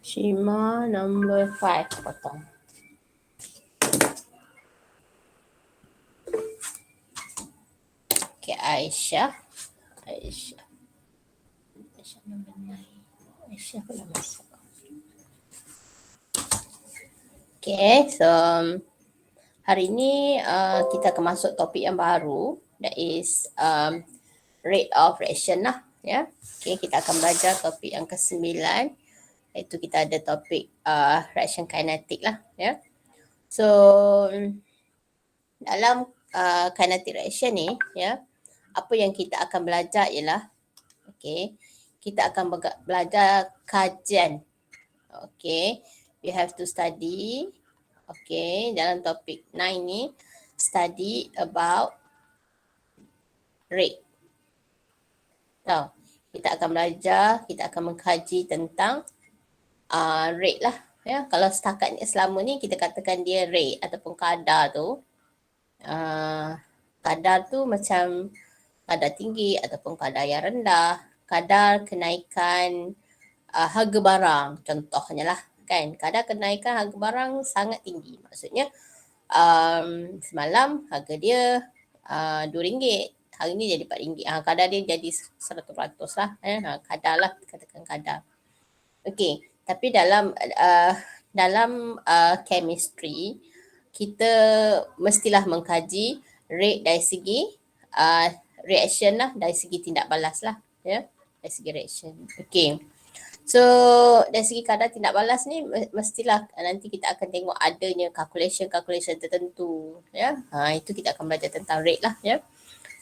Shima number 5 potong. Okay, Aisyah number 9. Aisyah pula masuk. Okay, so hari ni kita akan masuk topik yang baru, that is rate of reaction lah, ya. Okay, kita akan belajar topik yang ke-9, iaitu kita ada topik reaction kinetic lah, ya. So dalam kinetic reaction ni, ya, apa yang kita akan belajar ialah, okay, kita akan belajar kajian. Okay, we have to study, okay, dalam topik 9 ni, study about rate. So, kita akan belajar, kita akan mengkaji tentang rate lah. Ya, kalau setakat ni, selama ni kita katakan dia rate ataupun kadar tu. Kadar tu macam kadar tinggi ataupun kadar yang rendah. Kadar kenaikan harga barang contohnya lah, kan. Kadar kenaikan harga barang sangat tinggi. Maksudnya semalam harga dia RM2, hari ni jadi RM4. Kadar dia jadi 100% lah. Kadar lah, katakan kadar. Okey, tapi dalam chemistry, kita mestilah mengkaji rate dari segi reaction lah, dari segi tindak balas lah, ya, dari segi reaction. Okey, so dari segi kadar tindak balas ni mestilah nanti kita akan tengok adanya calculation tertentu, ya. Itu kita akan belajar tentang rate lah, ya.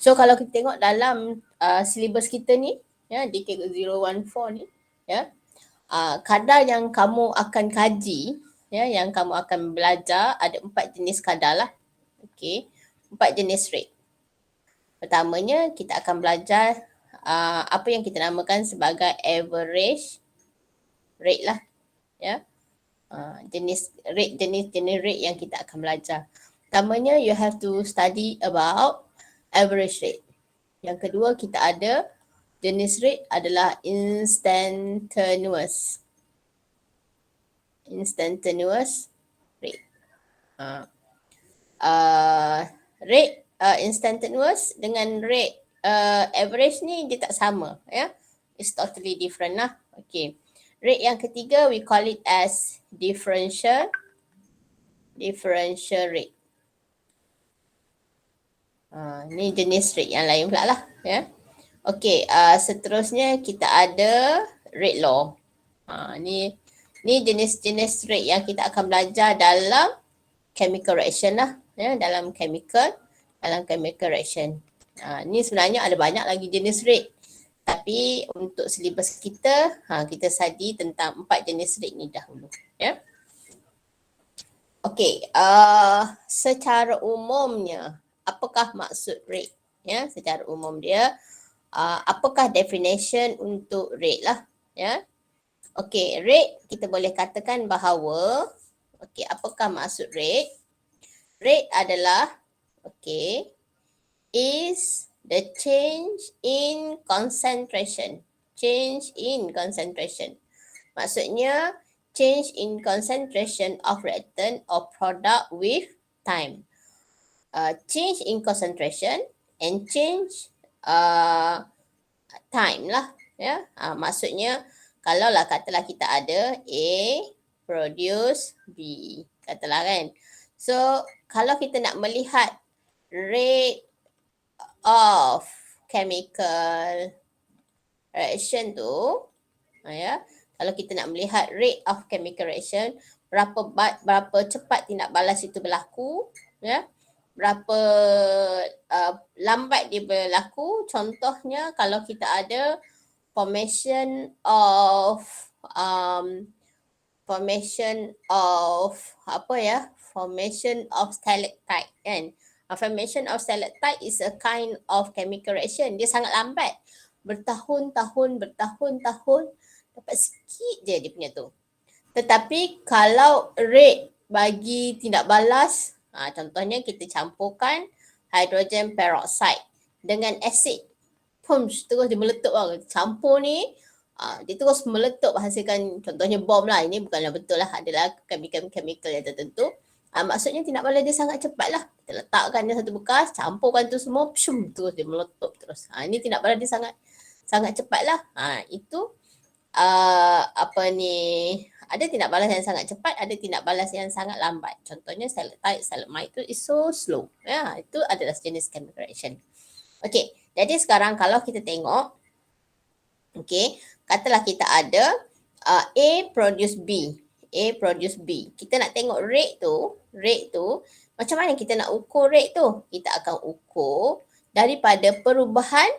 So kalau kita tengok dalam syllabus kita ni, ya, di K014 ni, ya, kadar yang kamu akan kaji, ya, yang kamu akan belajar, ada 4 jenis kadar lah. Okey, 4 jenis rate. Pertamanya kita akan belajar apa yang kita namakan sebagai average rate lah, ya. Jenis rate yang kita akan belajar. Pertamanya, you have to study about average rate. Yang kedua, kita ada jenis rate adalah instantaneous rate. Rate instantaneous dengan rate average ni dia tak sama, ya. It's totally different lah. Okay. Rate yang ketiga, we call it as differential rate. Ni jenis rate yang lain pula lah, ya. Okay, seterusnya kita ada rate law. Ni jenis-jenis rate yang kita akan belajar dalam chemical reaction lah, ya, dalam chemical reaction. Ni sebenarnya ada banyak lagi jenis rate. Tapi untuk syllabus kita, kita study tentang 4 jenis rate ni dahulu, ya. Okey, secara umumnya, apakah maksud rate? Ya, secara umum dia, apakah definition untuk rate lah, ya. Okey, rate kita boleh katakan bahawa, okey, apakah maksud rate? Rate adalah, okey, is the change in concentration. Maksudnya, change in concentration of reactant or product with time. Change in concentration and change time lah, ya. Maksudnya, kalaulah katalah kita ada A produce B, katalah kan. So, kalau kita nak melihat rate of chemical reaction tu, ya, kalau kita nak melihat rate of chemical reaction, berapa cepat tindak balas itu berlaku, ya, berapa lambat dia berlaku. Contohnya kalau kita ada formation of stalactite, kan. Formation of stalactite is a kind of chemical reaction. Dia sangat lambat. Bertahun-tahun, dapat sikit je dia punya tu. Tetapi kalau rate bagi tindak balas, contohnya kita campurkan hydrogen peroxide dengan asid, terus dia meletup. Campur ni Dia terus meletup hasilkan contohnya bom lah. Ini bukanlah betul lah. Adalah chemical yang tertentu. Maksudnya tindak balas dia sangat cepat lah. Kita letakkan dia satu bekas, campurkan tu semua, terus dia meletup terus. Ini tindak balas dia sangat cepat lah. Itu ada tindak balas yang sangat cepat, ada tindak balas yang sangat lambat. Contohnya stalagmite itu is so slow. Itu adalah jenis chemical reaction. Okey, jadi sekarang kalau kita tengok, okey, katalah kita ada A produce B. A produce B. Kita nak tengok rate tu, macam mana kita nak ukur rate tu? Kita akan ukur daripada perubahan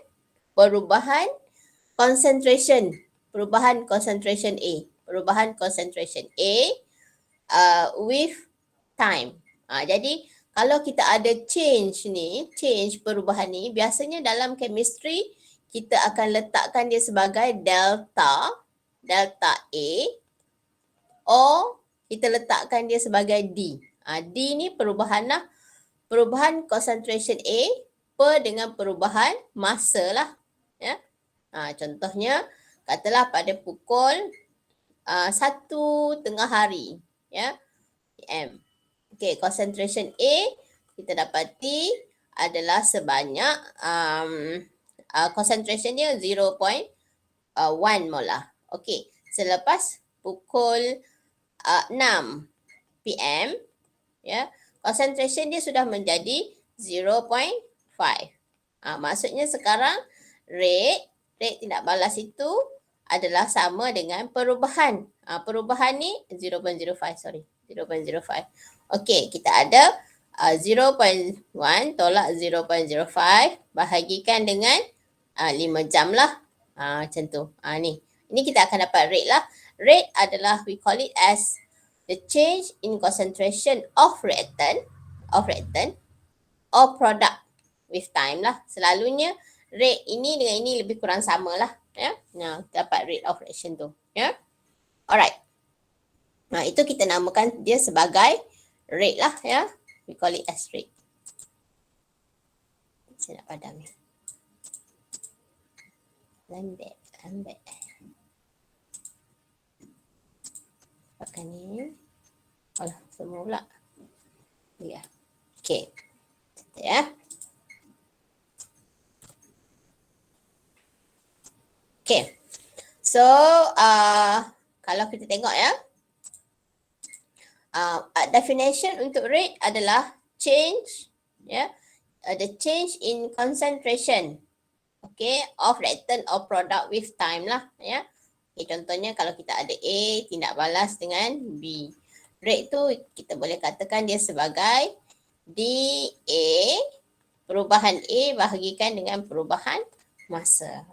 concentration. Perubahan concentration A. Perubahan concentration A with time. Jadi kalau kita ada change perubahan ni, biasanya dalam chemistry kita akan letakkan dia sebagai delta A, or kita letakkan dia sebagai D. D ni perubahan concentration A dengan perubahan masa lah. Ya. Contohnya katalah pada pukul 1 tengah hari, ya, PM. Okey, concentration A kita dapati adalah sebanyak concentration dia 0.1 molar. Okey, selepas pukul 6 PM, ya, concentration dia sudah menjadi 0.5. Maksudnya sekarang rate tindak balas itu adalah sama dengan perubahan. Perubahan ni 0.05. Okey, kita ada 0.1 tolak 0.05 bahagikan dengan 5 jam lah. Macam tu. Ini kita akan dapat rate lah. Rate adalah we call it as the change in concentration of reactant or product with time lah. Selalunya rate ini dengan ini lebih kurang sama lah. Ya. Dapat rate of reaction tu. Ya. Alright. Itu kita namakan dia sebagai rate lah. Ya. We call it as rate. Saya nak padam ni. Lambat. Pakai ni. Alah, semua pula. Ya. Okay. Ya. Okay. So, kalau kita tengok ya. Definition untuk rate adalah change, ya. The change in concentration, okay, of reactant or product with time lah, ya. Okay, contohnya kalau kita ada A tindak balas dengan B, rate tu kita boleh katakan dia sebagai dA perubahan A bahagikan dengan perubahan masa.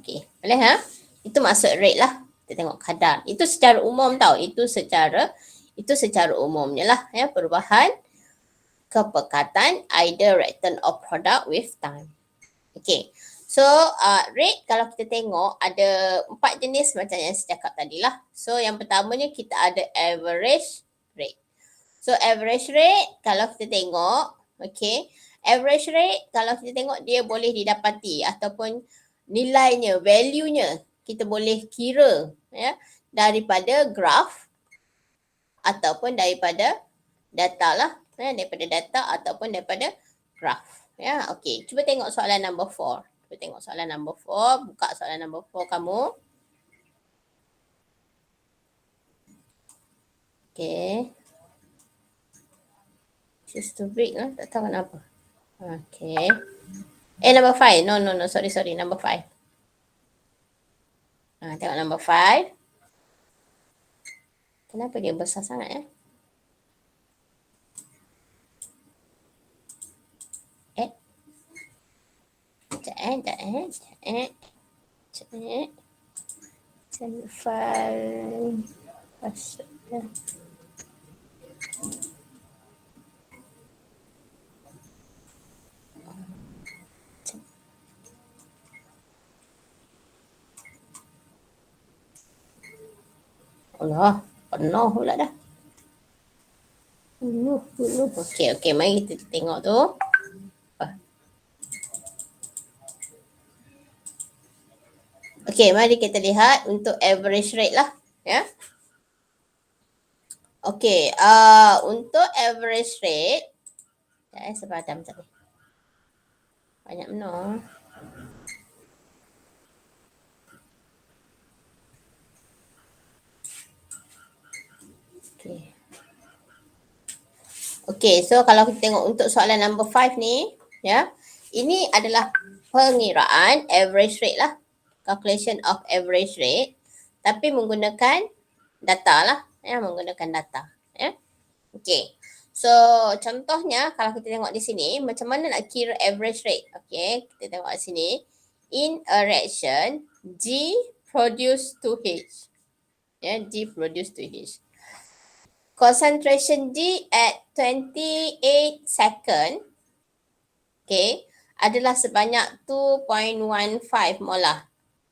Okay, boleh Itu maksud rate lah. Kita tengok kadar. Itu secara umum tau. Itu secara umumnya lah, ya, perubahan kepekatan either reactant or product with time. Okay. So, rate kalau kita tengok ada 4 jenis macam yang saya cakap tadi lah. So, yang pertamanya kita ada average rate. So, average rate kalau kita tengok, okay, average rate kalau kita tengok dia boleh didapati ataupun nilainya, value-nya kita boleh kira, ya, daripada graf ataupun daripada data lah, ya, daripada data ataupun daripada graf. Ya, okey. Cuba tengok soalan number 4. Buka soalan number 4 kamu. Okey. Just to break lah, tak tahu kenapa. Okey. Number 5. No. Sorry. Number 5. Tengok number 5. Kenapa dia besar sangat ya? File password. Allah, penuh pula dah. Okey, mari kita tengok tu. Okey, mari kita lihat untuk average rate lah. Ya. Okey, untuk average rate, sepadam tadi. Banyak benar. Okey. Okey, so kalau kita tengok untuk soalan number 5 ni, ya. Ini adalah pengiraan average rate lah. Calculation of average rate tapi menggunakan data lah, ya, menggunakan data, ya. Okey. So, contohnya kalau kita tengok di sini macam mana nak kira average rate. Okey, kita tengok di sini. In a reaction, G produce 2H. Ya, G produce 2H. Concentration G at 28 second, okay, adalah sebanyak 2.15 molar.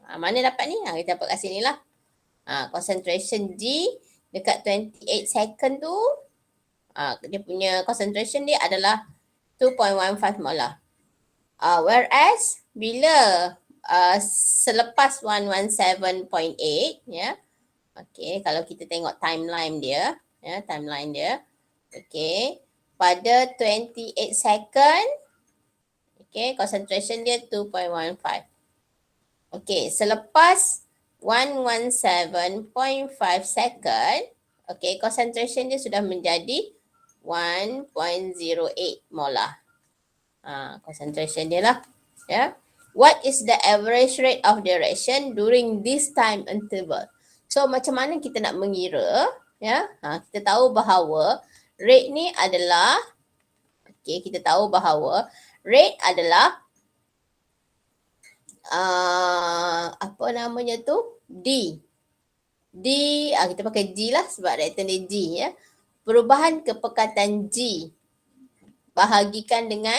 Mana dapat ni? Kita dapat kat sini lah. Concentration G dekat 28 second tu, dia punya concentration dia adalah 2.15 molar. Whereas bila selepas 117.8, ya, okay, kalau kita tengok timeline dia, ya, timeline dia, okay, pada 28 second, okay, concentration dia 2.15. Okay, selepas 117.5 second, okay, concentration dia sudah menjadi 1.08 molar. Concentration dia lah, ya. What is the average rate of the reaction during this time interval? So macam mana kita nak mengira, ya? Kita tahu bahawa rate ni adalah, okay, kita tahu bahawa rate adalah apa namanya tu? D. Kita pakai G lah sebab reaktan dia G, ya. Perubahan kepekatan G bahagikan dengan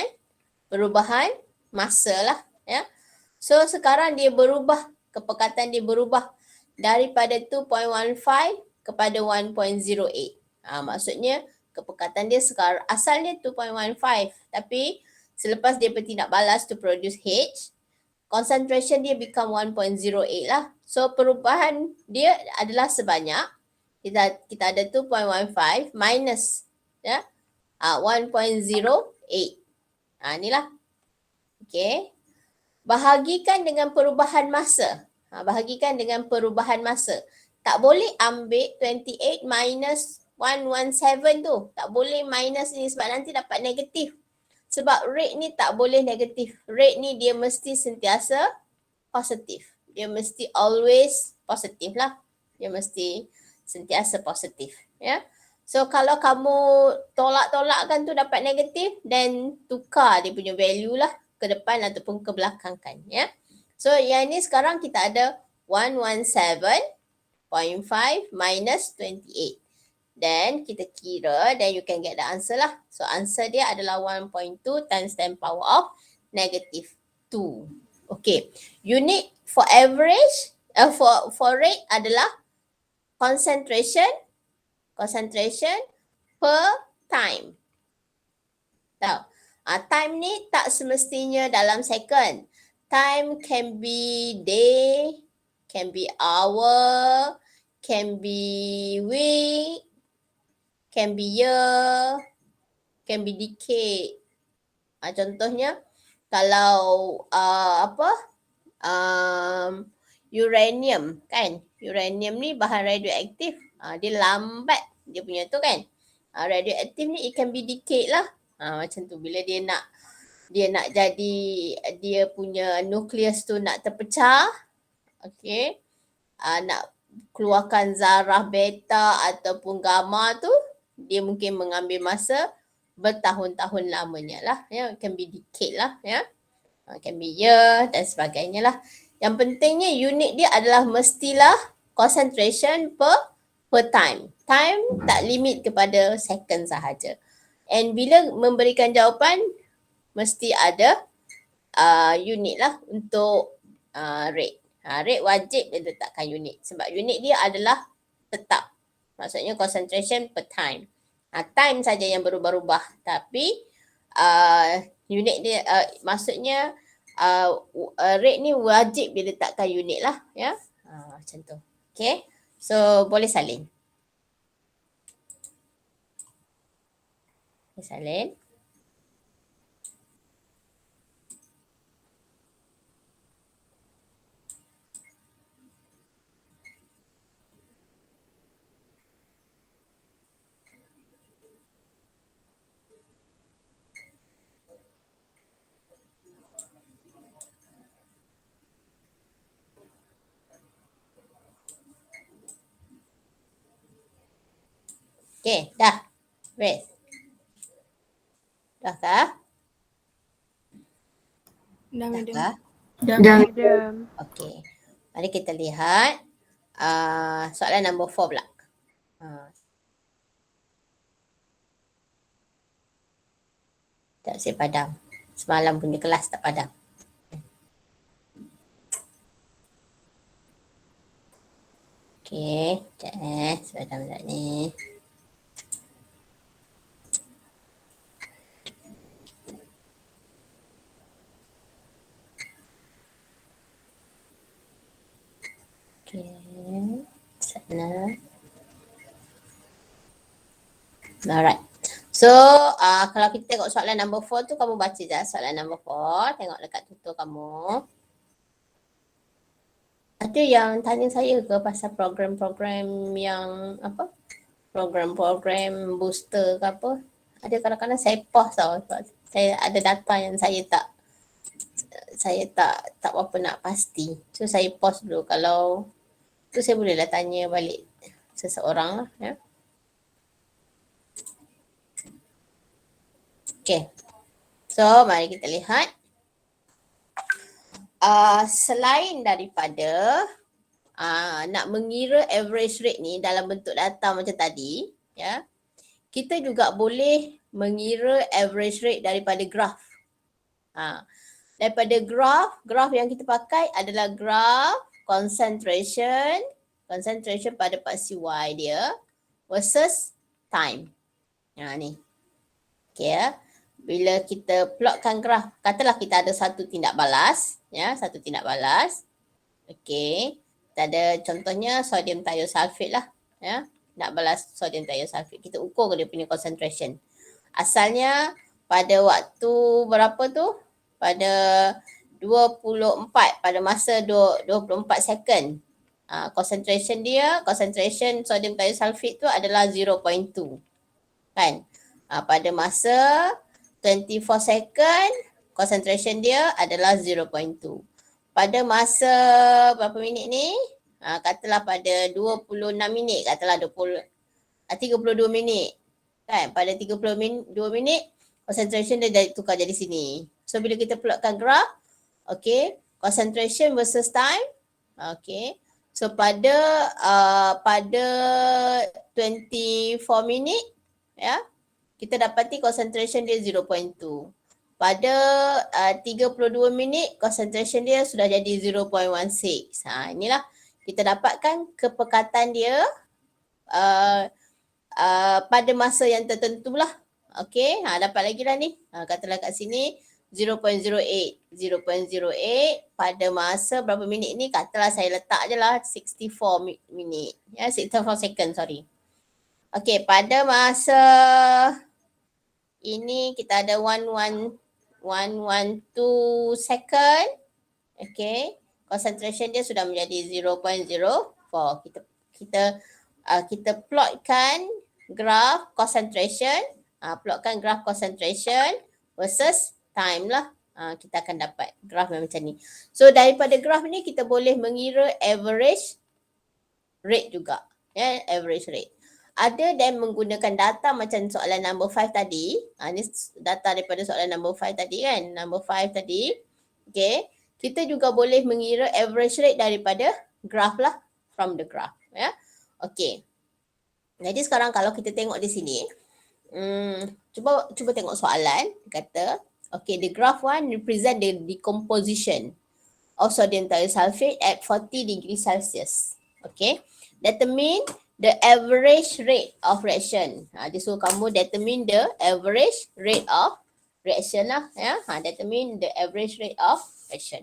perubahan masa lah, ya. So sekarang dia berubah, kepekatan dia berubah daripada 2.15 kepada 1.08. Maksudnya kepekatan dia sekarang asalnya 2.15 tapi selepas dia bertindak balas to produce H, concentration dia become 1.08 lah. So perubahan dia adalah sebanyak kita ada 2.15 minus, ya, 1.08. Inilah. Okey. Bahagikan dengan perubahan masa. Bahagikan dengan perubahan masa. Tak boleh ambil 28 minus 117 tu. Tak boleh minus ni sebab nanti dapat negatif. Sebab rate ni tak boleh negatif. Rate ni dia mesti sentiasa positif. Dia mesti always positif lah. Dia mesti sentiasa positif, ya. So kalau kamu tolak-tolakkan tu dapat negatif, then tukar dia punya value lah ke depan ataupun ke belakang kan, ya. So yang ni sekarang kita ada 117.5 minus 28. Then kita kira, then you can get the answer lah. So answer dia adalah 1.2 times 10 power of negative 2. Okay. Unit for average, for rate adalah concentration per time. Tahu? Time ni tak semestinya dalam second. Time can be day, can be hour, can be week, can be year, can be decade. Contohnya kalau uranium kan. Uranium ni bahan radioaktif. Dia lambat dia punya tu kan. Radioaktif ni it can be decade lah. Macam tu bila dia nak jadi dia punya nukleus tu nak terpecah. Okey. Nak keluarkan zarah beta ataupun gamma tu, dia mungkin mengambil masa bertahun-tahun lamanya lah, ya. Can be decade lah, ya. Can be year dan sebagainya lah. Yang pentingnya unit dia adalah mestilah concentration per time. Time tak limit kepada second sahaja. And bila memberikan jawapan, mesti ada unit lah untuk rate. Rate wajib dia letakkan unit sebab unit dia adalah tetap. Maksudnya concentration per time. Time saja yang berubah-ubah tapi unit dia maksudnya rate ni wajib diletakkan unit lah ya. Macam tu. Okay. So boleh salin. Boleh salin. Okay, dah. Rest. Dah kah? Dah, madam. Kah? Dah, madam. Okay. Mari kita lihat soalan nombor 4 pula. Tak saya padam. Semalam punya kelas tak padam. Okay, sekejap saya padam sekejap ni. Okay, sana. Alright. So, kalau kita tengok soalan number 4 tu, kamu baca je soalan number 4. Tengok dekat tutur kamu. Ada yang tanya saya ke pasal program-program yang apa? Program-program booster ke apa? Ada kadang-kadang saya pause tau. Saya ada data yang saya tak berapa nak pasti. So, saya pause dulu. Kalau tu saya bolehlah tanya balik seseorang lah ya. Okay. So, mari kita lihat. Selain daripada nak mengira average rate ni dalam bentuk data macam tadi, ya, kita juga boleh mengira average rate daripada graf. Daripada graf yang kita pakai adalah graf concentration pada paksi Y dia versus time. Ni. Okay ya. Bila kita plotkan graf, katalah kita ada satu tindak balas, ya, satu tindak balas. Okey, kita ada contohnya sodium thiosulfate lah, ya. Nak balas sodium thiosulfate, kita ukur dia punya concentration. Asalnya pada waktu berapa tu? Pada 24, pada masa 24 second. Concentration sodium thiosulfate tu adalah 0.2. Kan? Pada masa 24 second, concentration dia adalah 0.2. Pada masa berapa minit ni? Katalah pada 26 minit, katalah 32 minit. Kan? Pada 32 minit, concentration dia tukar jadi sini. So, bila kita plotkan graf, okay, concentration versus time, okay. So, pada 24 minit, ya, kita dapati concentration dia 0.2. Pada 32 minit, concentration dia sudah jadi 0.16. Inilah kita dapatkan kepekatan dia pada masa yang tertentu lah. Okay, dapat lagi lah ni. Katalah kat sini 0.08 pada masa berapa minit ni, katalah saya letak je lah 64 minit. Ya, 64 second, sorry. Okay, pada masa ini kita ada 112 second. Okay. Concentration dia sudah menjadi 0.04. Kita plotkan graf concentration. Plotkan graf concentration versus time lah. Kita akan dapat graf macam ni. So daripada graf ni kita boleh mengira average rate juga. Ya, average rate. Ada dan menggunakan data macam soalan number 5 tadi. Ni data daripada soalan number 5 tadi kan. Number 5 tadi. Okay. Kita juga boleh mengira average rate daripada graph lah. From the graph. Ya. Okay. Jadi sekarang kalau kita tengok di sini. Cuba tengok soalan. Kata. Okay. The graph one represent the decomposition of sodium thiosulfate at 40 degrees Celsius. Okay. Determine the average rate of reaction. Dia suruh kamu determine the average rate of reaction lah. Ya. Determine the average rate of concentration.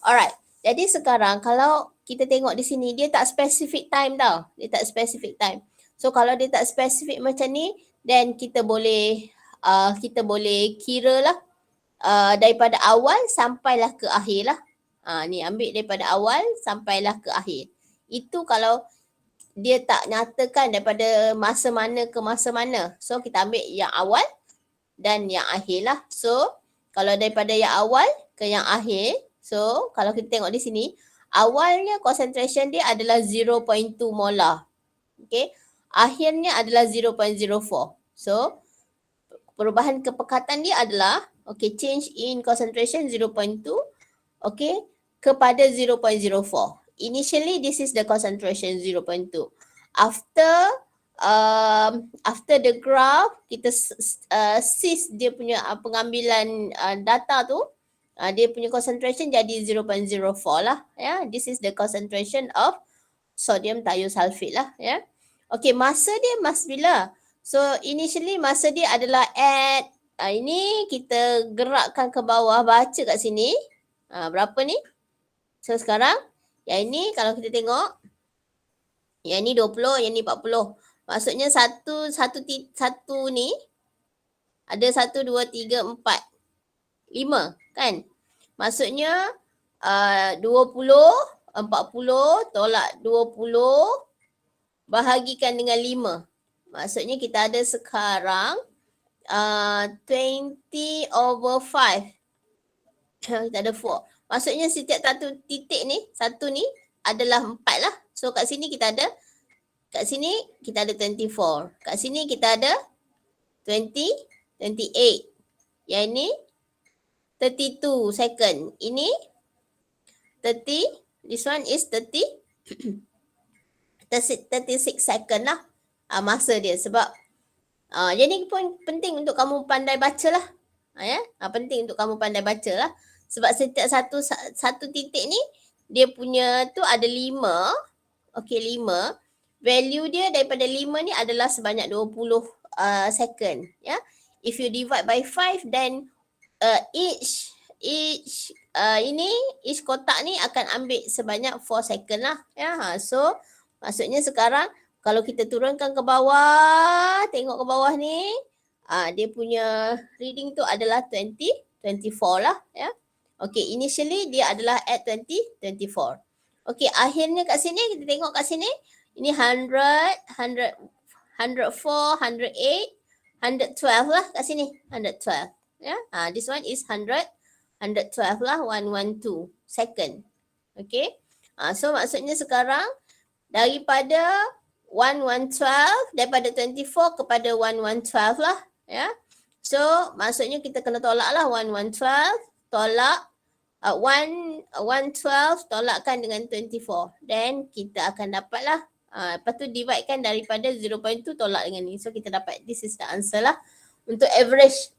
Alright. Jadi sekarang kalau kita tengok di sini dia tak specific time tau. Dia tak specific time. So kalau dia tak specific macam ni, then kita boleh kira lah daripada awal sampailah ke akhir lah. Ni ambil daripada awal sampailah ke akhir. Itu kalau dia tak nyatakan daripada masa mana ke masa mana. So kita ambil yang awal dan yang akhir lah. So kalau daripada yang awal ke yang akhir, so kalau kita tengok di sini, awalnya concentration dia adalah 0.2 molar. Okay. Akhirnya adalah 0.04. So perubahan kepekatan dia adalah change in concentration 0.2 kepada 0.04. Initially this is the concentration 0.2. After the graph kita cease dia punya pengambilan data tu, dia punya concentration jadi 0.04 lah ya. This is the concentration of sodium thiosulfate lah ya. Masa dia bila? So initially masa dia adalah at ini kita gerakkan ke bawah, baca kat sini. Berapa ni? So sekarang yang ini kalau kita tengok, yang ni 20, yang ni 40. Maksudnya satu ni ada 1, 2, 3, 4, 5 kan? Maksudnya 20, 40 tolak 20 bahagikan dengan 5. Maksudnya kita ada sekarang 20/5. Kita ada 4. Maksudnya setiap satu titik ni, satu ni adalah 4 lah. So kat sini kita ada 24. Kat sini kita ada 28. Yang ini 32 second. Ini 30. This one is 36 second lah masa dia. Sebab jadi pun penting untuk kamu pandai baca lah. Penting untuk kamu pandai baca lah. Sebab setiap satu titik ni dia punya tu ada 5. 5. Value dia daripada 5 ni adalah sebanyak 20 second. Ya. If you divide by 5 then each kotak ni akan ambil sebanyak 4 second lah. Ya. So maksudnya sekarang kalau kita turunkan ke bawah, tengok ke bawah ni, dia punya reading tu adalah 24 lah ya. Initially dia adalah at 24. Akhirnya kat sini kita tengok kat sini, ini 100, 104, 108, 112 lah kat sini, 112 ya. This one is 100, 112 lah, 112 second. So maksudnya sekarang daripada 1112 daripada 24 kepada 1112 lah ya. So maksudnya kita kena tolak lah 1112 tolak 112 tolakkan dengan 24. Then kita akan dapat lah lepas tu divide kan daripada 0.2 tolak dengan ni. So kita dapat this is the answer lah untuk average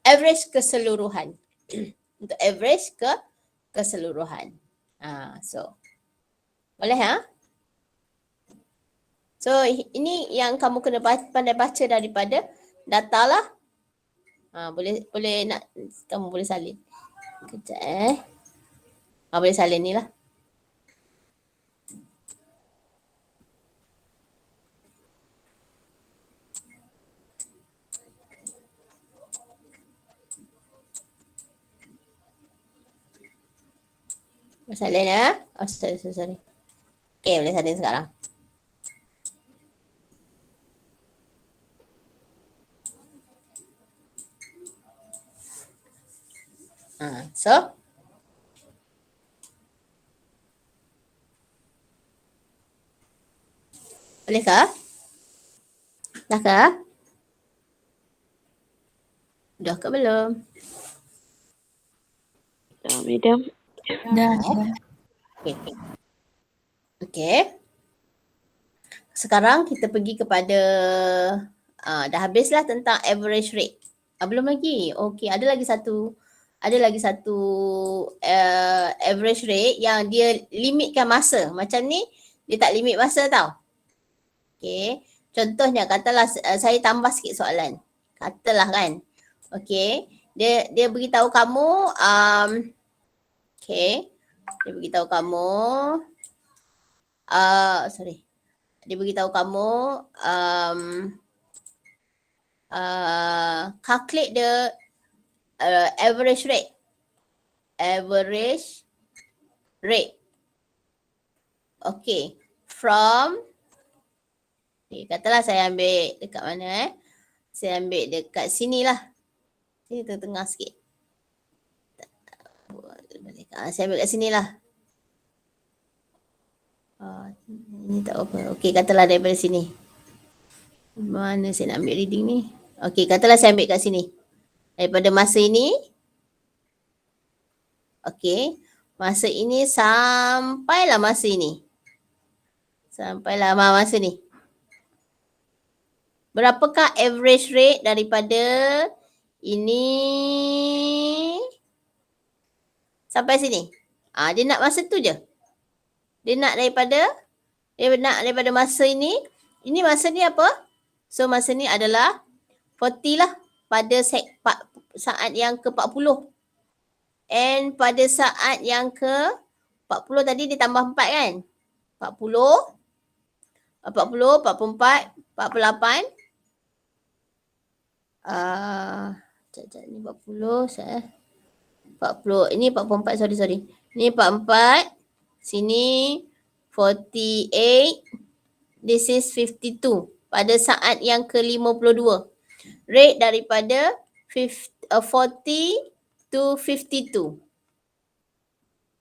average keseluruhan. Untuk average keseluruhan. So boleh So ini yang kamu kena pandai baca daripada data lah. Boleh nak kamu boleh salin. Kejap boleh salin ni lah. Boleh salin ya. Sorry. Boleh salin sekarang. So bolehkah? Dah ke? Dah ke belum? Dah, madam. Dah. Okay. Sekarang kita pergi kepada dah habislah tentang average rate. Belum lagi. Ada lagi satu average rate yang dia limitkan masa. Macam ni dia tak limit masa tau. Contohnya katalah saya tambah sikit soalan. Katalah kan. Dia beritahu kamu Okay. Dia beritahu kamu. Dia beritahu kamu calculate the average rate. Average rate. Okay. From, katalah saya ambil dekat mana Saya ambil dekat sini lah. Sini tengah sikit. Saya ambil kat sini lah. Ini tak apa. Okey, katalah daripada sini. Mana saya nak ambil reading ni? Okey, katalah saya ambil kat sini. Daripada masa ini. Okey. Masa ini sampailah masa ini. Sampailah masa ni. Berapakah average rate daripada ini sampai sini? Dia nak masa tu je. Dia nak daripada masa ini. Ini masa ni apa? So masa ni adalah 40 lah pada saat yang ke-40. And pada saat yang ke-40 tadi dia tambah 4 kan? 40, 44, 48. Sekejap ni 40 40. Ini 44, sorry. Ni 44. Sini 48. This is 52. Pada saat yang ke-52. Rate daripada 40 to 52.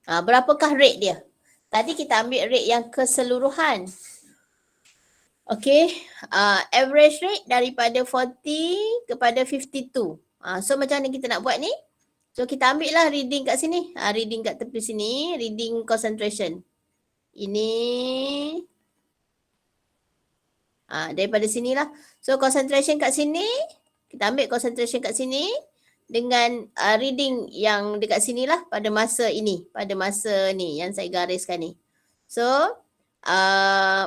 Berapakah rate dia? Tadi kita ambil rate yang keseluruhan. Okay. Average rate daripada 40 kepada 52. So macam mana kita nak buat ni? So kita ambil lah reading kat sini. Reading kat tepi sini. Reading concentration. Ini. Daripada sinilah. So concentration kat sini. Kita ambil concentration kat sini. Dengan reading yang dekat sinilah pada masa ini. Pada masa ni yang saya gariskan ni. So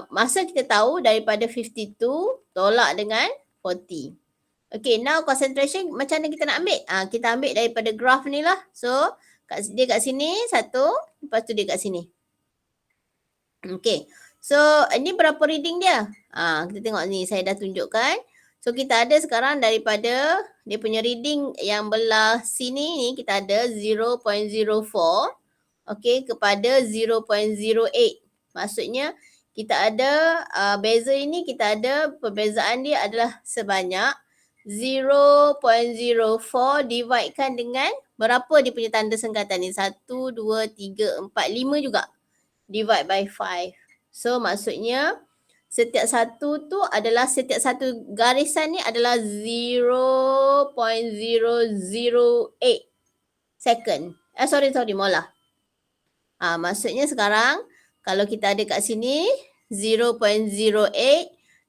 masa kita tahu daripada 52 tolak dengan 40. Okay, now concentration macam mana kita nak ambil? Kita ambil daripada graph ni lah. So dia kat sini satu. Lepas tu dia kat sini. Okay. So ini berapa reading dia? Kita tengok ni saya dah tunjukkan. So kita ada sekarang daripada dia punya reading yang belah sini ni kita ada 0.04. Okay, kepada 0.08. Maksudnya kita ada beza ini kita ada perbezaan dia adalah sebanyak 0.04 dividekan dengan berapa dia punya tanda sengkatan ni? 1, 2, 3, 4, 5 juga. Divide by 5. So maksudnya setiap satu tu adalah setiap satu garisan ni adalah 0.008 second. Sorry, molar. Maksudnya sekarang kalau kita ada kat sini 0.08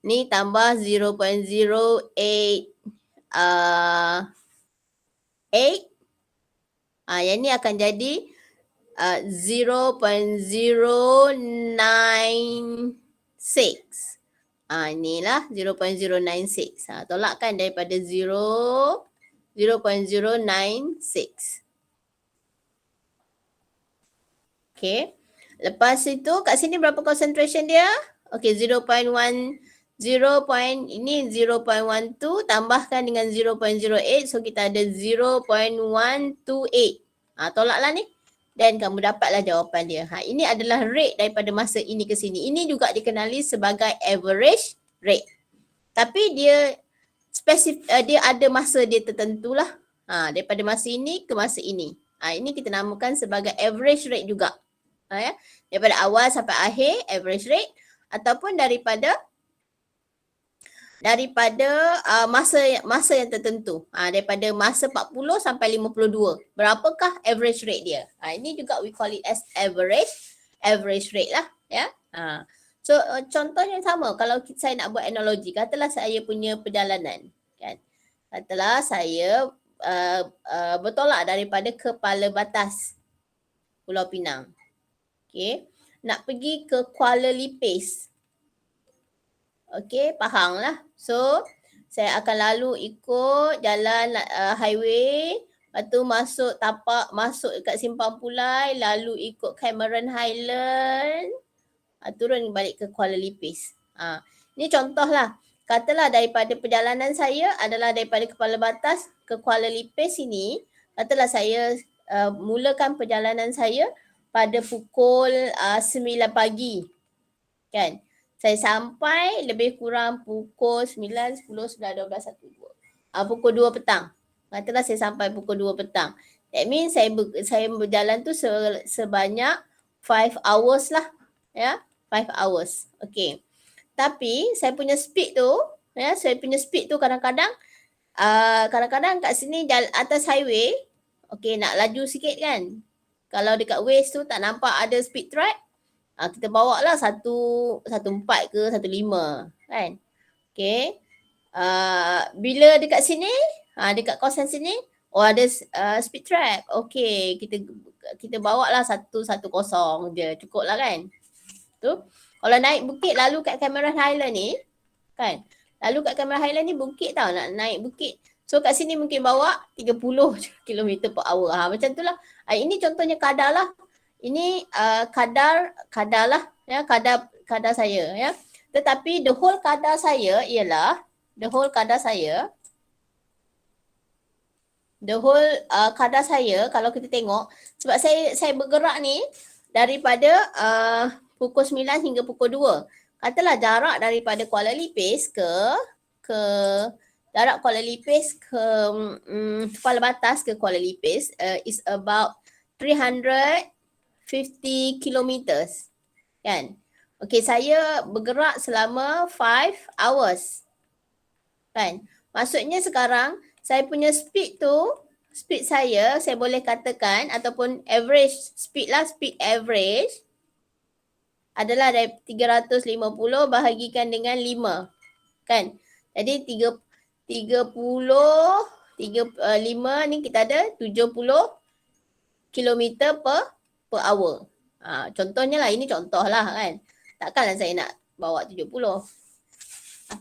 ni tambah 0.08 yang ni akan jadi 0.096. Inilah 0.096. Tolakkan daripada 0.096. Okay. Lepas itu kat sini berapa concentration dia? Okay, 0.10. Ini 0.12 tambahkan dengan 0.08. So kita ada 0.128. Tolaklah ni. Dan kamu dapatlah jawapan dia. Ini adalah rate daripada masa ini ke sini. Ini juga dikenali sebagai average rate. Tapi dia dia ada masa dia tertentulah. Daripada masa ini ke masa ini. Ini kita namakan sebagai average rate juga. Ya. Daripada awal sampai akhir average rate ataupun daripada masa yang tertentu. Daripada masa 40 sampai 52. Berapakah average rate dia? Ini juga we call it as average rate lah. Ya. So contohnya sama. Kalau saya nak buat analogi, katalah saya punya perjalanan. Kan? Katalah saya bertolak daripada Kepala Batas Pulau Pinang. Okay. Nak pergi ke Kuala Lipis. Okay, Pahang lah. So, saya akan lalu ikut jalan highway Lepas tu masuk tapak, masuk kat Simpang Pulai, lalu ikut Cameron Highland, turun balik ke Kuala Lipis. Ni contoh lah. Katalah daripada perjalanan saya adalah daripada Kepala Batas ke Kuala Lipis sini, katalah saya mulakan perjalanan saya pada pukul 9 pagi. Kan? Saya sampai lebih kurang pukul 9, 10, 11, 12, 1, 2. Pukul 2 petang. Katalah saya sampai pukul 2 petang. That means saya berjalan tu sebanyak 5 hours lah. Ya, 5 hours. Okay. Tapi saya punya speed tu, kadang-kadang kat sini atas highway, okay, nak laju sikit kan. Kalau dekat Waze tu tak nampak ada speed track, kita bawa lah 1.4 ke 1.5 kan. Okay. Bila dekat sini, dekat kawasan sini, ada speed track. Okay, kita bawa lah 110 je, cukup lah kan. Tu. Kalau naik bukit lalu kat Cameron Highland ni, kan. Lalu kat Cameron Highland ni bukit tau, nak naik bukit. So kat sini mungkin bawa 30 km per hour. Macam tu lah. Ini contohnya kadar lah. Ini kadar lah, ya, kadar saya, ya. Tetapi the whole kadar saya ialah kalau kita tengok, sebab saya bergerak ni daripada pukul 9 hingga pukul 2. Katalah jarak daripada Kuala Lipis ke Kepala Batas ke Kuala Lipis is about 350 kilometers. Kan? Okay, saya bergerak selama 5 hours. Kan? Maksudnya sekarang saya punya speed saya boleh katakan ataupun average speed average adalah dari 350 bahagikan dengan 5. Kan? Jadi 5 ni kita ada 70 km per hour. Contohnya lah, ini contoh lah kan. Takkanlah saya nak bawa 70. 4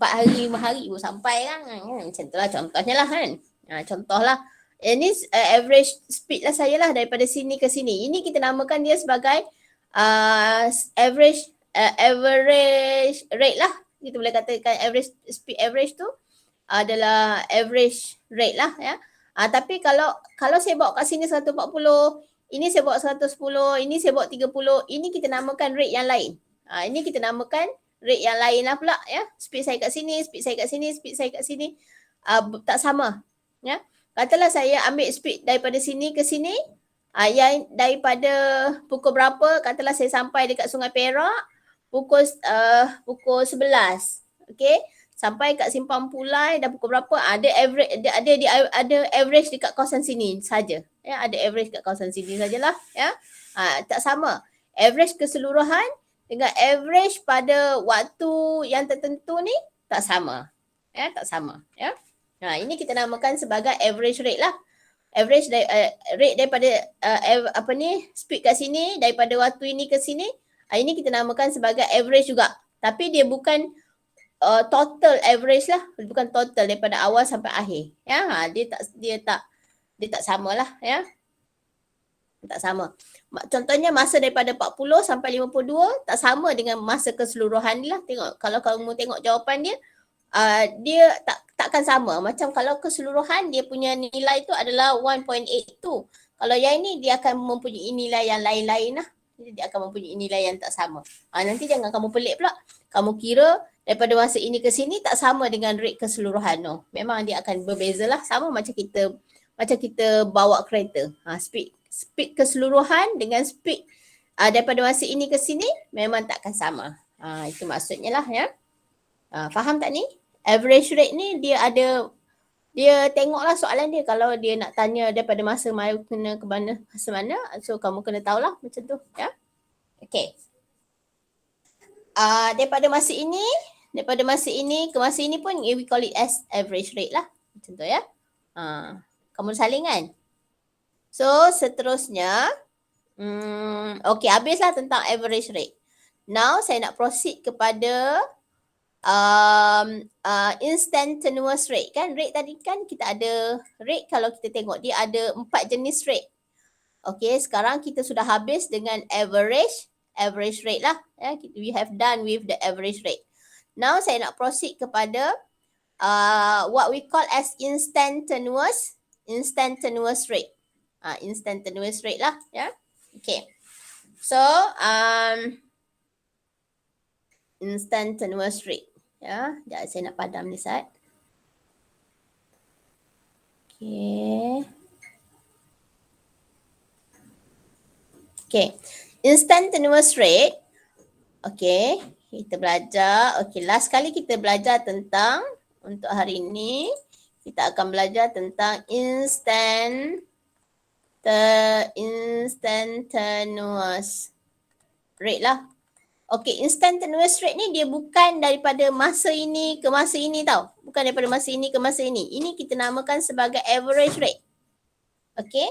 hari, 5 hari pun sampai kan. Macam tu lah contohnya lah kan. Contoh lah. Ini average speed lah saya lah daripada sini ke sini. Ini kita namakan dia sebagai average rate lah. Kita boleh katakan speed average tu adalah average rate lah ya. Tapi kalau saya bawa kat sini 140, ini saya bawa 110, ini saya bawa 30, ini kita namakan rate yang lain. Ini kita namakan rate yang lain lah pula ya. Speed saya kat sini, speed saya kat sini, speed saya kat sini tak sama ya. Katalah saya ambil speed daripada sini ke sini, yang daripada pukul berapa, katalah saya sampai dekat Sungai Perak pukul 11. Okey, sampai kat Simpang Pulai dah pukul berapa, ada average dekat kawasan sini saja ya, ada average dekat kawasan sini sajalah ya. Tak sama average keseluruhan dengan average pada waktu yang tertentu ni tak sama ya, tak sama ya. Ini kita namakan sebagai average rate lah. Average rate daripada speed kat sini daripada waktu ini ke sini, ini kita namakan sebagai average juga. Tapi dia bukan total average lah, bukan total daripada awal sampai akhir ya. Dia tak samalah ya. Tak sama. Contohnya masa daripada 40 sampai 52 tak sama dengan masa keseluruhan ni lah. Tengok, kalau kamu tengok jawapan dia, dia takkan sama. Macam kalau keseluruhan dia punya nilai tu adalah 1.82. Kalau yang ini dia akan mempunyai nilai yang lain-lain lah. Jadi dia akan mempunyai nilai yang tak sama. Nanti jangan kamu pelik pula. Kamu kira daripada masa ini ke sini tak sama dengan rate keseluruhan. No. Memang dia akan berbeza lah. Sama macam kita bawa kereta. Speed keseluruhan dengan speed daripada masa ini ke sini memang takkan sama. Itu maksudnya lah ya. Faham tak ni? Average rate ni dia tengoklah soalan dia. Kalau dia nak tanya daripada masa mana kena ke mana, masa mana, so kamu kena tahulah macam tu ya. Okay. Daripada masa ini ke masa ini pun we call it as average rate lah. Macam tu ya. Kamu saling kan? So seterusnya, okay, habislah tentang average rate. Now saya nak proceed kepada instantaneous rate kan. Rate tadi kan kita ada rate, kalau kita tengok dia ada 4 jenis rate. Okay, sekarang kita sudah habis dengan average rate lah. We have done with the average rate. Now saya nak proceed kepada what we call as instantaneous rate. Instantaneous rate lah, ya. Okay. So instantaneous rate. Ya, sekejap saya nak padam ni Sat. Okay. Okay. Instantaneous rate. Okay. Kita belajar. Okay. Last kali kita belajar tentang, untuk hari ini, kita akan belajar tentang instantaneous rate lah. Okay, instantaneous rate ni dia bukan daripada masa ini ke masa ini tau. Bukan daripada masa ini ke masa ini. Ini kita namakan sebagai average rate. Okay.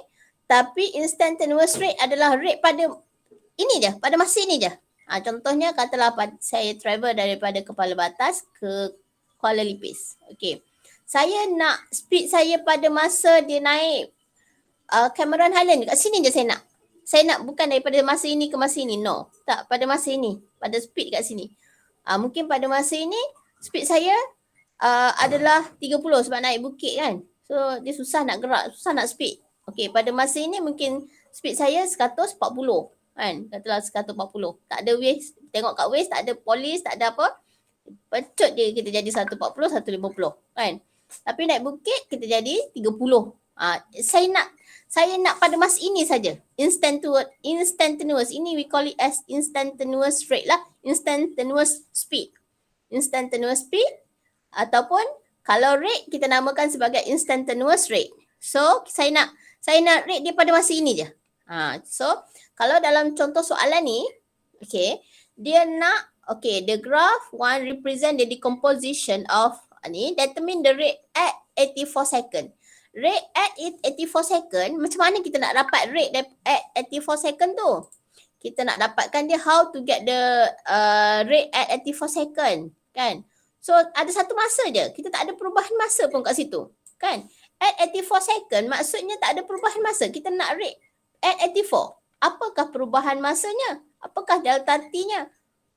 Tapi instantaneous rate adalah rate pada ini je, pada masa ini je. Contohnya katalah saya travel daripada Kepala Batas ke Kuala Lipis. Okay. Saya nak speed saya pada masa dia naik Cameron Highland, kat sini je saya nak. Saya nak bukan daripada masa ini ke masa ini. No. Tak, pada masa ini. Pada speed kat sini. Mungkin pada masa ini, speed saya adalah 30 sebab naik bukit kan. So, dia susah nak gerak, susah nak speed. Okay, pada masa ini mungkin speed saya 140 kan. Katalah 140. Tak ada waste. Tengok kat waste, tak ada polis, tak ada apa. Pecut je kita jadi 140, 150 kan. Tapi naik bukit, kita jadi 30. Saya nak pada masa ini saja. Instantaneous. Ini we call it as instantaneous rate lah. Instantaneous speed. Instantaneous speed ataupun kalau rate kita namakan sebagai instantaneous rate. So saya nak rate dia pada masa ini je. So kalau dalam contoh soalan ni, okay, dia nak, okay, the graph one represent the decomposition of ni, determine the rate at 84 second. Rate at 84 second, macam mana kita nak dapat rate at 84 second tu? Kita nak dapatkan dia how to get the rate at 84 second, kan? So ada satu masa je, kita tak ada perubahan masa pun kat situ, kan? At 84 second maksudnya tak ada perubahan masa, kita nak rate at 84. Apakah perubahan masanya? Apakah delta T-nya?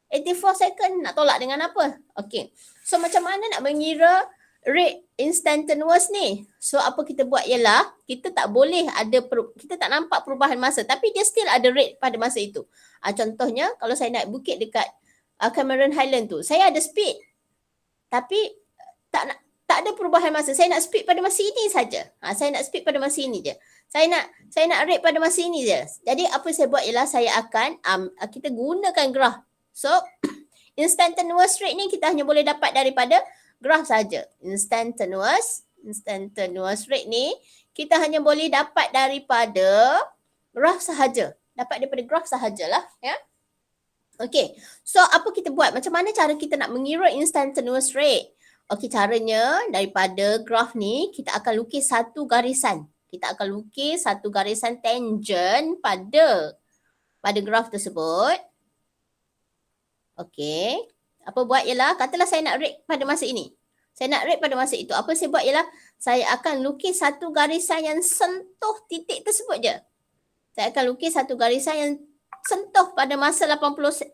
84 second nak tolak dengan apa? Okay, so macam mana nak mengira rate instantaneous ni? So apa kita buat ialah kita tak boleh ada kita tak nampak perubahan masa tapi dia still ada rate pada masa itu. Contohnya kalau saya naik bukit dekat Cameron Highland tu, saya ada speed tapi tak ada perubahan masa. Saya nak speed pada masa ini saja. Saya nak speed pada masa ini je. Saya nak rate pada masa ini je. Jadi apa saya buat ialah saya akan kita gunakan graph. So instantaneous rate ni kita hanya boleh dapat daripada graph saja. Instantaneous rate ni kita hanya boleh dapat daripada graph sahaja. Dapat daripada graph sahajalah, ya. Okay. So apa kita buat? Macam mana cara kita nak mengira instantaneous rate? Okay, caranya daripada graph ni kita akan lukis satu garisan. Kita akan lukis satu garisan tangent pada graph tersebut. Okay. Apa buat ialah, katalah saya nak rate pada masa ini. Saya nak rate pada masa itu. Apa saya buat ialah, saya akan lukis satu garisan yang sentuh titik tersebut je. Saya akan lukis satu garisan yang sentuh pada masa 80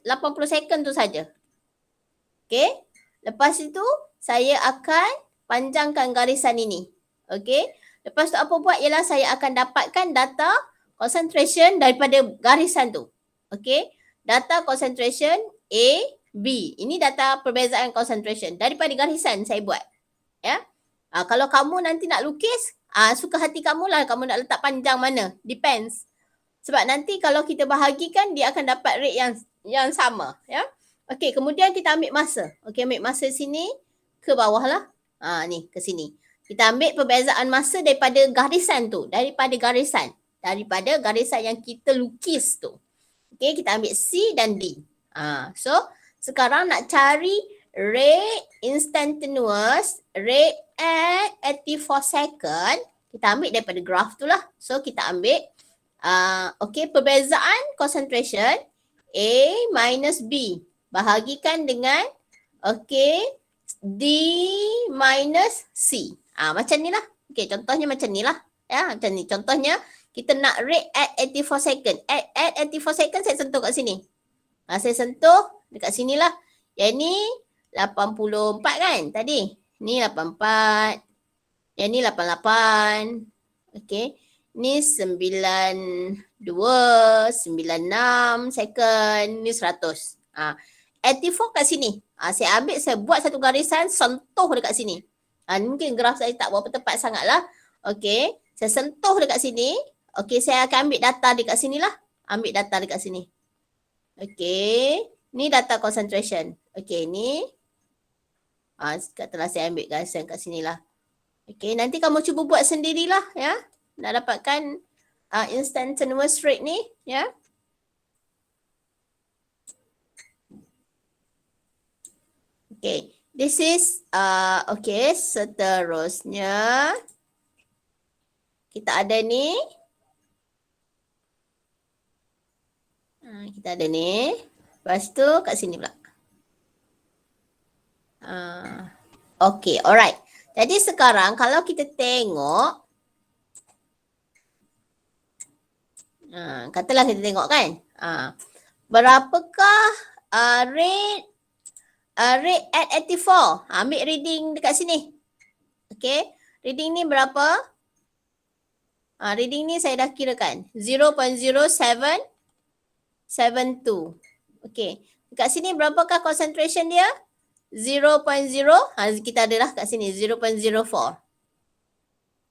second tu saja. Okay. Lepas itu, saya akan panjangkan garisan ini. Okay. Lepas tu apa buat ialah, saya akan dapatkan data concentration daripada garisan tu. Okay. Data concentration A, B. Ini data perbezaan concentration daripada garisan saya buat. Ya. Kalau kamu nanti nak lukis, suka hati kamu lah kamu nak letak panjang mana. Depends. Sebab nanti kalau kita bahagikan dia akan dapat rate yang sama, ya. Okey, kemudian kita ambil masa. Okey, ambil masa sini ke bawah lah. Ni ke sini. Kita ambil perbezaan masa daripada garisan tu, daripada garisan yang kita lukis tu. Okey, kita ambil C dan D. So sekarang nak cari rate instantaneous, rate at 84 second, kita ambil daripada graph tu lah. So kita ambil perbezaan concentration A minus B bahagikan dengan Okay. D minus C. Macam ni lah. Okay, contohnya macam ni lah. Ya, macam ni. Contohnya, kita nak rate at 84 second. At 84 second, saya sentuh kat sini. Saya sentuh dekat sini lah. Yang ni 84 kan tadi. Ni 84. Yang ni 88. Okay. Ni 92, 96 second. Ni 100. 84 kat sini. Saya ambil, saya buat satu garisan, sentuh dekat sini. Mungkin graf saya tak berapa tepat sangat lah. Okay. Saya sentuh dekat sini. Okay, saya akan ambil data dekat sini lah. Ambil data dekat sini. Okay. Ni data concentration. Okay, ni. Katalah saya ambil garisan kat sini lah. Okay, nanti kamu cuba buat sendirilah ya. Nak dapatkan instantaneous rate ni ya. Okay, this is okay, seterusnya kita ada ni. Kita ada ni. Lepas tu kat sini pula. Okay, alright. Jadi sekarang kalau kita tengok, katalah kita tengok kan, berapakah rate at 84? Ambil reading dekat sini. Okay, reading ni berapa? Reading ni saya dah kirakan 0.0772. Okay, dekat sini berapakah concentration dia? 0.0, kita ada dah kat sini 0.04.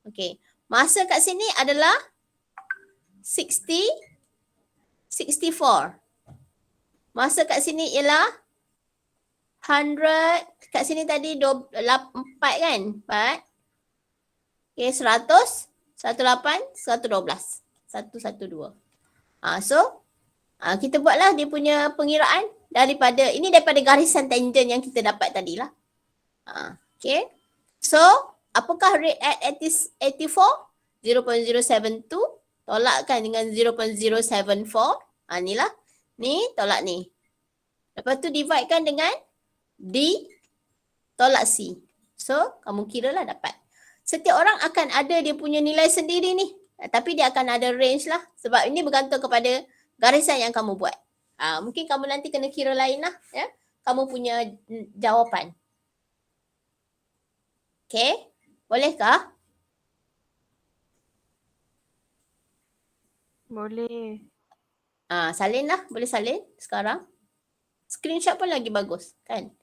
Okay, masa kat sini adalah 64. Masa kat sini ialah 100, kat sini tadi 4 kan? 4. Okay, 100, 108, 112, 112. So, kita buatlah dia punya pengiraan daripada garisan tangent yang kita dapat tadi lah. Okay. So, apakah rate at 84? 0.072 tolakkan dengan 0.074. Ni lah. Ni tolak ni. Lepas tu dividekan dengan D tolak C. So, kamu kira lah dapat. Setiap orang akan ada dia punya nilai sendiri ni. Tapi dia akan ada range lah. Sebab ini bergantung kepada garisan yang kamu buat. Mungkin kamu nanti kena kira lain lah. Ya? Kamu punya jawapan. Okay. Bolehkah? Boleh. Salin lah. Boleh salin sekarang. Screenshot pun lagi bagus kan?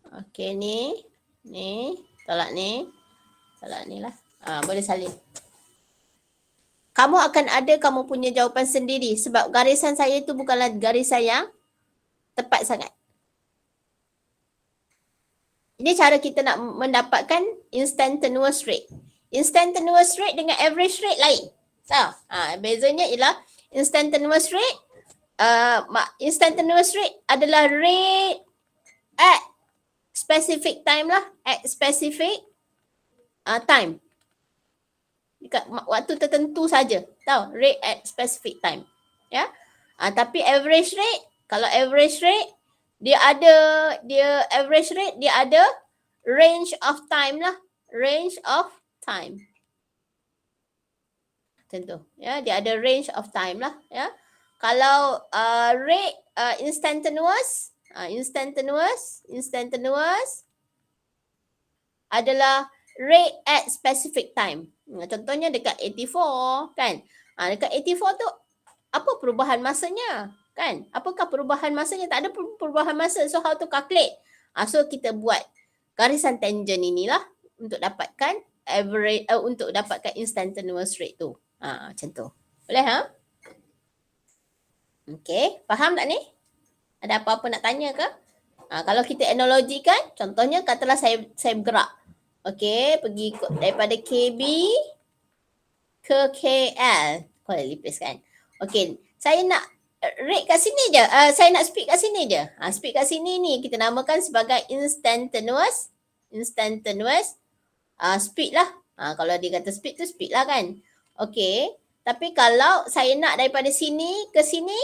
Okay, ni tolak ni lah. Boleh salin. Kamu akan ada kamu punya jawapan sendiri sebab garisan saya itu bukanlah garisan yang tepat sangat. Ini cara kita nak mendapatkan instantaneous rate. Instantaneous rate dengan average rate lain. Bezanya ialah instantaneous rate adalah rate at specific time lah, at specific time. Dekat waktu tertentu saja. Tahu, rate at specific time. Ya. Tapi average rate, kalau average rate dia ada range of time lah, range of time. Tentu, ya, dia ada range of time lah, ya. Kalau rate instantaneous adalah rate at specific time. Contohnya dekat 84 kan. Dekat 84 tu apa perubahan masanya kan? Apakah perubahan masanya? Tak ada perubahan masa. So how to calculate? So kita buat garisan tangent inilah untuk dapatkan average untuk dapatkan instantaneous rate tu. Macam tu. Boleh Okay, faham tak ni? Ada apa-apa nak tanya ke? Kalau kita analogikan, contohnya katalah saya bergerak. Okey, pergi daripada KB ke KL. Boleh lipis kan? Okey, saya nak rate kat sini je. Saya nak speed kat sini je. Speed kat sini ni kita namakan sebagai instantaneous speed lah. Kalau dia kata speed tu speed lah kan. Okay. Tapi kalau saya nak daripada sini ke sini,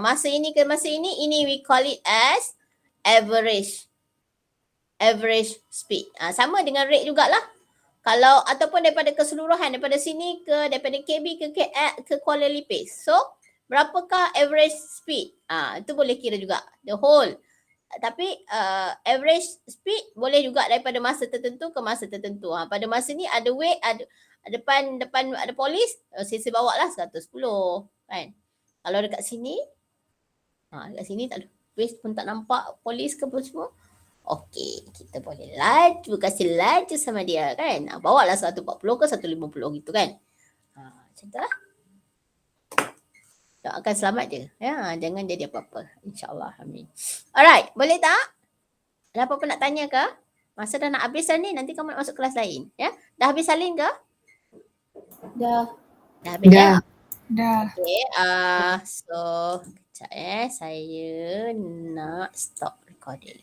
masa ini ke masa ini we call it as average speed. Sama dengan rate jugalah. Kalau ataupun daripada keseluruhan, daripada sini ke, daripada KB ke Kuala Lipis. So, berapakah average speed? Itu boleh kira juga, the whole. Tapi average speed boleh juga daripada masa tertentu ke masa tertentu. Pada masa ni ada wait, ada depan ada polis, saya bawa lah 110 kan. Kalau dekat sini, dekat sini tak ada wait pun tak nampak polis ke apa semua. Okey, kita boleh laju, kasih laju sama dia kan. Bawa lah 140 ke 150 gitu kan. Macam tu lah. Doakan selamat je. Ya, jangan jadi apa-apa. InsyaAllah. Amin. Alright, boleh tak? Ada apa-apa nak tanya ke? Masa dah nak habis dah ni, nanti kamu nak masuk kelas lain. Ya, dah habis salin ke? Dah. Dah habis ya? Dah. Okay, so kejap saya nak stop recording.